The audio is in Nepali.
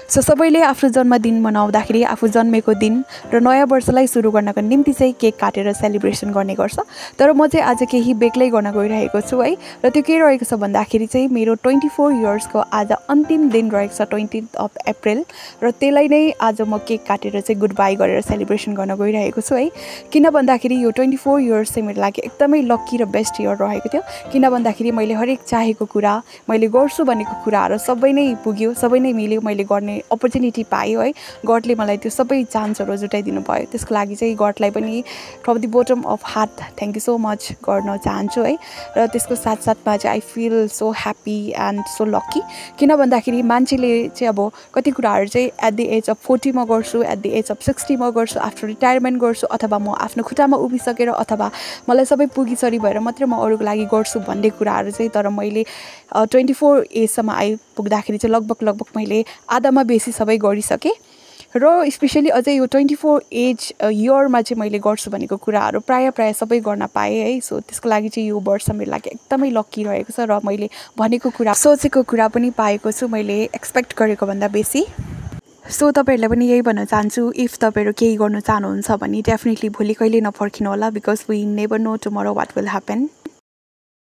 सो सबैले आफ्नो जन्मदिन मनाउँदाखेरि आफू जन्मेको दिन र नयाँ वर्षलाई सुरु गर्नको निम्ति चाहिँ केक काटेर सेलिब्रेसन गर्ने गर्छ। तर म चाहिँ आज केही बेग्लै गर्न गइरहेको छु है। र त्यो के रहेको छ भन्दाखेरि चाहिँ मेरो 24 इयर्सको आज अन्तिम दिन रहेको छ 20th of April र त्यसलाई नै आज म केक काटेर चाहिँ गुड बाई गरेर सेलिब्रेसन गर्न गइरहेको छु है। किन भन्दाखेरि यो 24 इयर्स चाहिँ मेरो लागि एकदमै लकी र बेस्ट इयर रहेको थियो। किन भन्दाखेरि मैले हरेक चाहेको कुरा, मैले गर्छु भनेको कुराहरू सबै नै पुग्यो, सबै नै मिल्यो, मैले गर्ने अपर्च्युनिटी पायो है। गडले मलाई त्यो सबै चान्सहरू जुटाइदिनु भयो। त्यसको लागि चाहिँ गडलाई पनि from the bottom of heart thank you so much गर्न चाहन्छु है। र त्यसको साथसाथमा चाहिँ I feel so happy and so lucky. किन भन्दाखेरि मान्छेले चाहिँ अब कति कुराहरू चाहिँ एट द एज अफ 40 म गर्छु, एट द एज अफ 60 म गर्छु, आफ्टर रिटायरमेन्ट गर्छु, अथवा म आफ्नो खुट्टामा उभिसकेर अथवा मलाई सबै पुगिसरी भएर मात्रै म अरूको लागि गर्छु भन्ने कुराहरू चाहिँ। तर मैले 24 एजसम्म आइपुग्दाखेरि चाहिँ लगभग मैले आधामा बेसी सबै गरिसकेँ। र स्पेसली अझै यो 24 एज इयरमा चाहिँ मैले गर्छु भनेको कुराहरू प्राय सबै गर्न पाएँ है। सो त्यसको लागि चाहिँ यो वर्ष मेरो लागि एकदमै लकी रहेको छ र मैले भनेको कुरा, सोचेको कुरा पनि पाएको छु मैले एक्सपेक्ट गरेको भन्दा बेसी। सो तपाईँहरूलाई पनि यही भन्न चाहन्छु, इफ तपाईँहरू केही गर्नु चाहनुहुन्छ भने डेफिनेटली भोलि कहिले नपर्खिनु होला, because we never know tomorrow what will happen.